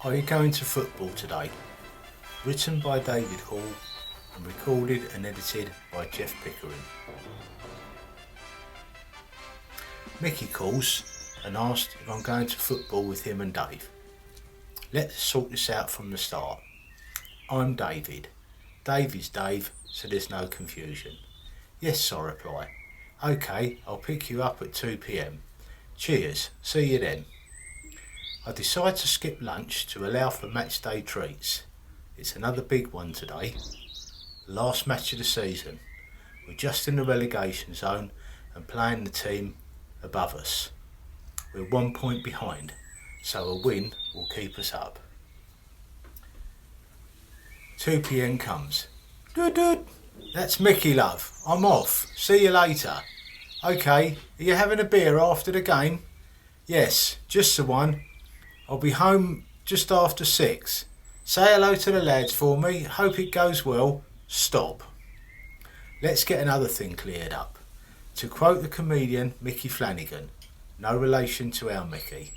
Are you going to football today? Written by David Hall and recorded and edited by Jeff Pickering. Mickey calls and asked if I'm going to football with him and Dave. Let's sort this out from the start. I'm David. Dave is Dave, so there's no confusion. Yes, I reply. OK, I'll pick you up at 2 p.m. Cheers, see you then. I decide to skip lunch to allow for match day treats. It's another big one today. Last match of the season. We're just in the relegation zone and playing the team above us. We're 1 point behind, so a win will keep us up. 2 p.m. comes. Doot. That's Mickey, love. I'm off. See you later. OK, are you having a beer after the game? Yes, just the one. I'll be home just after 6. Say hello to the lads for me. Hope it goes well. Stop. Let's get another thing cleared up. To quote the comedian Mickey Flanagan, no relation to our Mickey.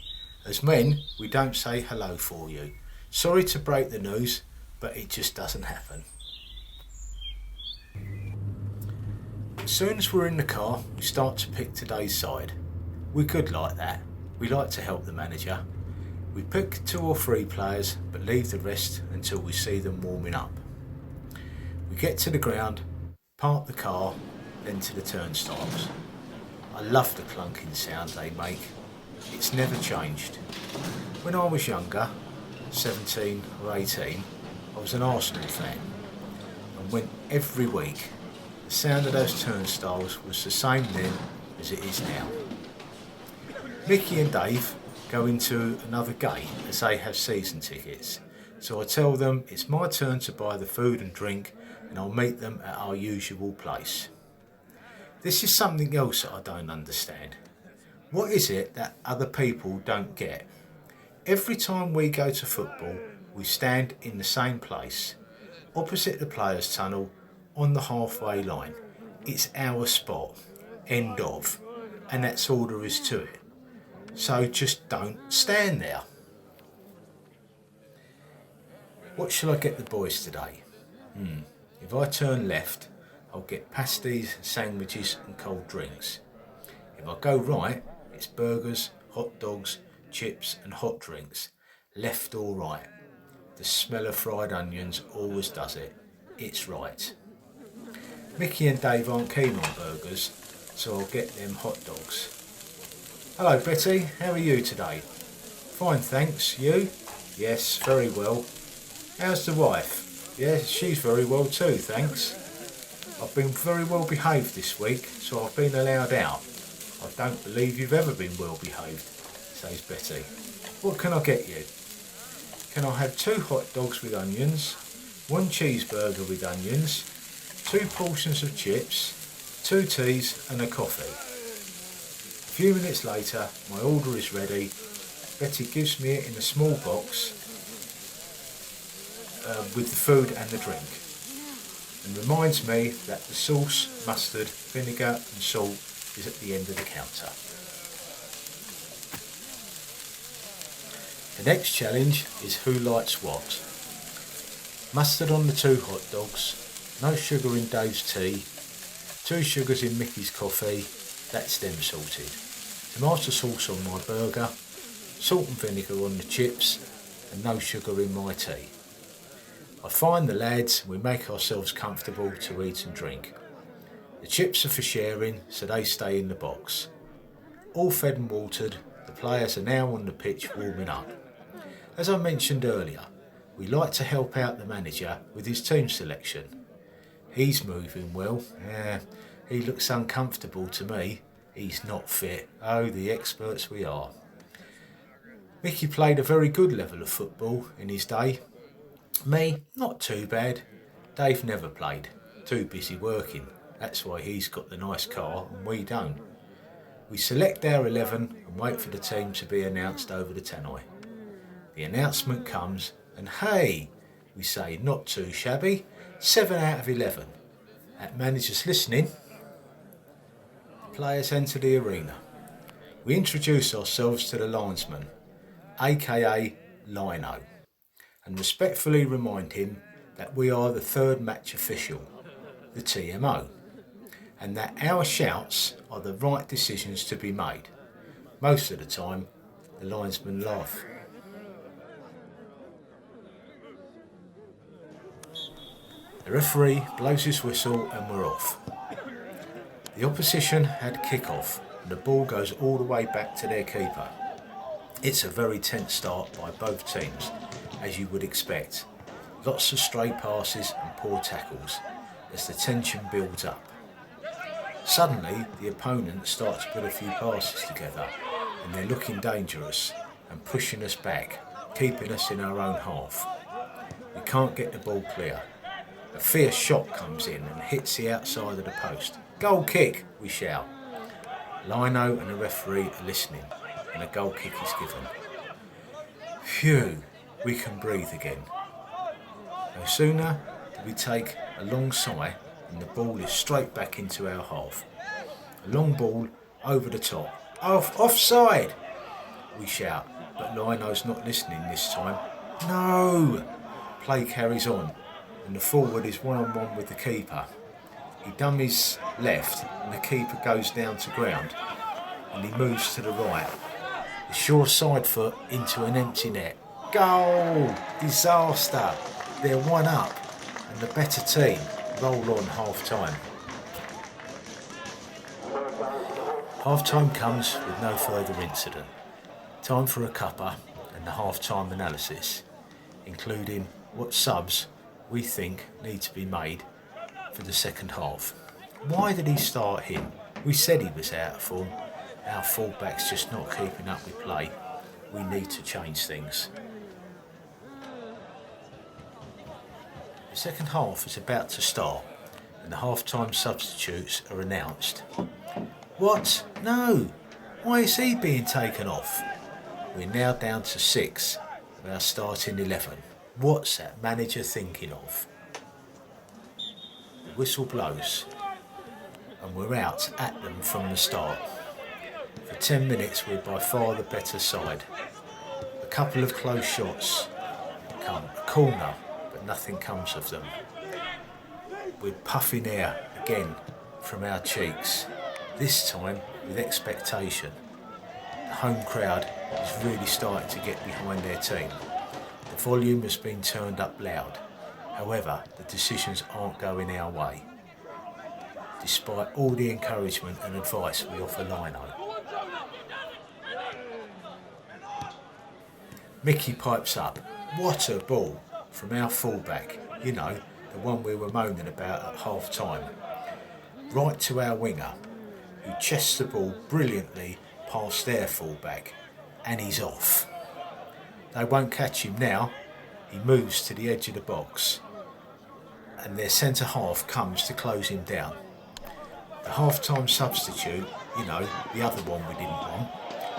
As men, we don't say hello for you. Sorry to break the news, but it just doesn't happen. As soon as we're in the car, we start to pick today's side. We're good like that. We like to help the manager. We pick 2 or 3 players, but leave the rest until we see them warming up. We get to the ground, park the car, then to the turnstiles. I love the clunking sound they make. It's never changed. When I was younger, 17 or 18, I was an Arsenal fan and went every week. The sound of those turnstiles was the same then as it is now. Mickey and Dave go into another gate as they have season tickets, so I tell them it's my turn to buy the food and drink and I'll meet them at our usual place. This is something else that I don't understand. What is it that other people don't get? Every time we go to football, we stand in the same place, opposite the players' tunnel, on the halfway line. It's our spot, end of, and that's all there is to it. So just don't stand there. What shall I get the boys today? If I turn left, I'll get pasties, sandwiches and cold drinks. If I go right, it's burgers, hot dogs, chips and hot drinks. Left or right. The smell of fried onions always does it. It's right. Mickey and Dave aren't keen on burgers, so I'll get them hot dogs. Hello Betty, how are you today? Fine thanks, you? Yes, very well. How's the wife? Yes, she's very well too, thanks. I've been very well behaved this week, so I've been allowed out. I don't believe you've ever been well behaved, says Betty. What can I get you? Can I have 2 hot dogs with onions, 1 cheeseburger with onions, 2 portions of chips, 2 teas and a coffee? A few minutes later, my order is ready. Betty gives me it in a small box with the food and the drink, and reminds me that the sauce, mustard, vinegar and salt is at the end of the counter. The next challenge is who likes what. Mustard on the 2 hot dogs, no sugar in Dave's tea, 2 sugars in Mickey's coffee, that's them sorted. Tomato sauce on my burger, salt and vinegar on the chips, and no sugar in my tea. I find the lads and we make ourselves comfortable to eat and drink. The chips are for sharing, so they stay in the box. All fed and watered, the players are now on the pitch warming up. As I mentioned earlier, we like to help out the manager with his team selection. He's moving well. He looks uncomfortable to me. He's not fit. Oh, the experts we are. Mickey played a very good level of football in his day. Me, not too bad. Dave never played. Too busy working. That's why he's got the nice car and we don't. We select our 11 and wait for the team to be announced over the tannoy. The announcement comes and hey, we say not too shabby, 7 out of 11. At managers listening, the players enter the arena. We introduce ourselves to the linesman, aka Lino. and respectfully remind him that we are the third match official, the TMO, and that our shouts are the right decisions to be made. Most of the time, the linesmen laugh. The referee blows his whistle and we're off. The opposition had kick-off and the ball goes all the way back to their keeper. It's a very tense start by both teams, as you would expect. Lots of stray passes and poor tackles as the tension builds up. Suddenly, the opponent starts to put a few passes together and they're looking dangerous and pushing us back, keeping us in our own half. We can't get the ball clear. A fierce shot comes in and hits the outside of the post. Goal kick, we shout. Lino and the referee are listening and a goal kick is given. Phew, we can breathe again. No sooner do we take a long sigh and the ball is straight back into our half. A long ball over the top. Offside! We shout, but Lino's not listening this time. No! Play carries on and the forward is one-on-one with the keeper. He dummies left and the keeper goes down to ground and he moves to the right. The sure side foot into an empty net. Goal! Disaster! They're one up and the better team roll on half-time. Half-time comes with no further incident. Time for a cuppa and the half-time analysis, including what subs we think need to be made for the second half. Why did he start him? We said he was out of form. Our fullback's just not keeping up with play. We need to change things. The second half is about to start and the half-time substitutes are announced. What? No! Why is he being taken off? We're now down to 6 of our starting 11. What's that manager thinking of? The whistle blows and we're out at them from the start. For 10 minutes we're by far the better side. A couple of close shots come, a corner, but nothing comes of them. We're puffing air again from our cheeks, this time with expectation. The home crowd is really starting to get behind their team. The volume has been turned up loud. However, the decisions aren't going our way, despite all the encouragement and advice we offer Lino. Mickey pipes up. What a ball from our fullback, you know, the one we were moaning about at half time. Right to our winger, who chests the ball brilliantly past their fullback, and he's off. They won't catch him now. He moves to the edge of the box and their centre half comes to close him down. The half-time substitute, you know, the other one we didn't want,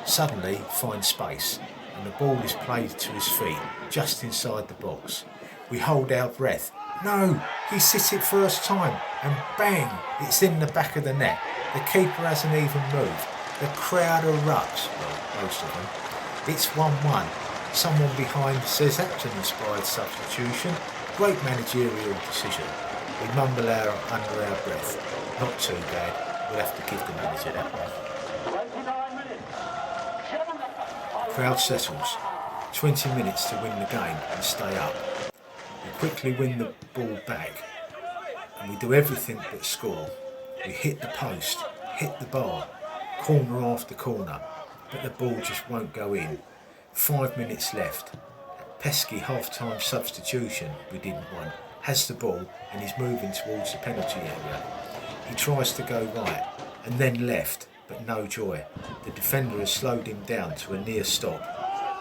suddenly finds space and the ball is played to his feet just inside the box. We hold our breath. No, he sits it first time and bang, it's in the back of the net. The keeper hasn't even moved. The crowd erupts, well, most of them. It's 1-1. Someone behind says that's an inspired substitution. Great managerial decision. We mumble under our breath. Not too bad. We'll have to give the manager that one. The crowd settles. 20 minutes to win the game and stay up. We quickly win the ball back and we do everything but score. We hit the post, hit the bar, corner after corner, but the ball just won't go in. 5 minutes left. That pesky half-time substitution we didn't want has the ball and is moving towards the penalty area. He tries to go right and then left, but no joy. The defender has slowed him down to a near stop.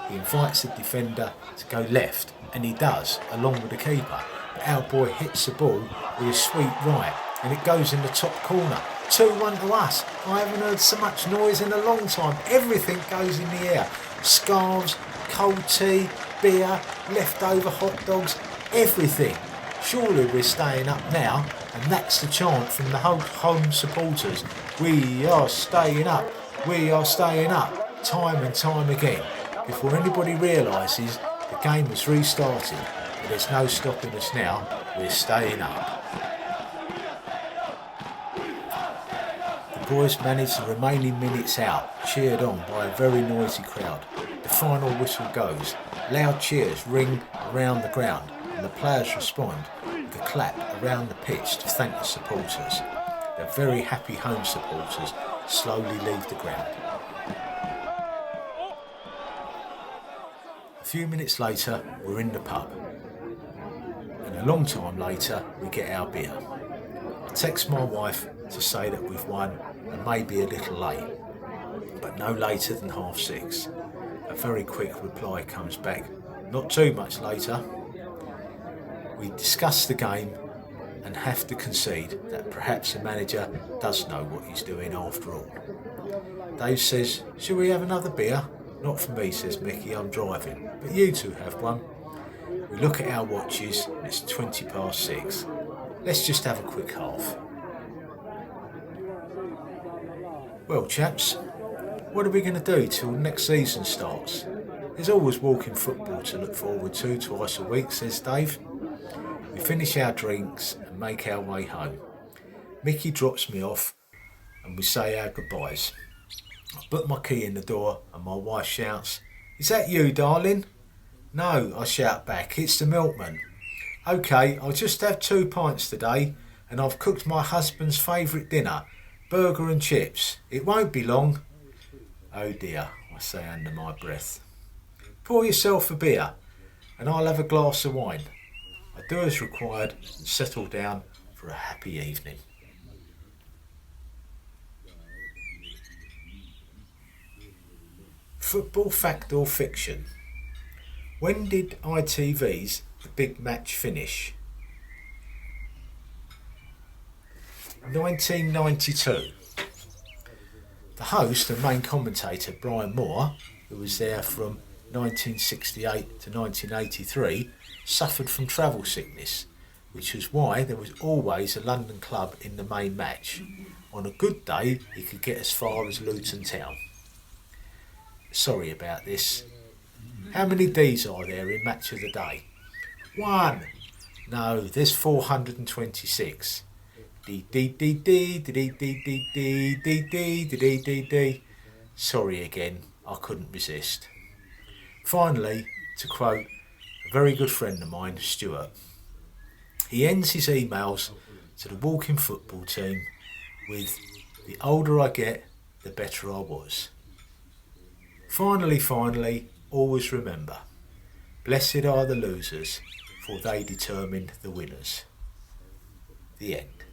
He invites the defender to go left, and he does, along with the keeper. But our boy hits the ball with a sweet right, and it goes in the top corner. 2-1 to us. I haven't heard so much noise in a long time. Everything goes in the air. Scarves, cold tea, beer, leftover hot dogs, everything. Surely we're staying up now, and that's the chant from the whole home supporters. We are staying up, we are staying up, time and time again. Before anybody realises, The game has restarted, but there's no stopping us now. We're staying up. The boys managed the remaining minutes out, cheered on by a very noisy crowd. The final whistle goes. Loud cheers ring around the ground, and the players respond with a clap around the pitch to thank the supporters. The very happy home supporters slowly leave the ground. A few minutes later, we're in the pub. And a long time later, we get our beer. I text my wife to say that we've won and may be a little late, but no later than 6:30. A very quick reply comes back, not too much later. We discuss the game and have to concede that perhaps the manager does know what he's doing after all. Dave says, "Shall we have another beer?" "Not for me," says Mickey, "I'm driving, but you two have one." We look at our watches and it's 6:20. Let's just have a quick half. Well, chaps, what are we going to do till next season starts? There's always walking football to look forward to twice a week, says Dave. We finish our drinks and make our way home. Mickey drops me off and we say our goodbyes. I put my key in the door and my wife shouts, "Is that you, darling?" "No," I shout back, "it's the milkman." "OK, I'll just have 2 pints today and I've cooked my husband's favourite dinner, burger and chips. It won't be long." "Oh dear," I say under my breath. "Pour yourself a beer and I'll have a glass of wine." I do as required and settle down for a happy evening. Football fact or fiction? When did ITV's The Big Match finish? 1992. The host and main commentator Brian Moore, who was there from 1968 to 1983, suffered from travel sickness, which was why there was always a London club in the main match. On a good day, he could get as far as Luton Town. Sorry about this. How many Ds are there in Match of the Day? 1. No, there's 426. D D D D D D D D D D D D D D. Sorry again, I couldn't resist. Finally, to quote a very good friend of mine, Stuart, he ends his emails to the Walking Football team with, "The older I get, the better I was." Finally, always remember, blessed are the losers, for they determine the winners. The end.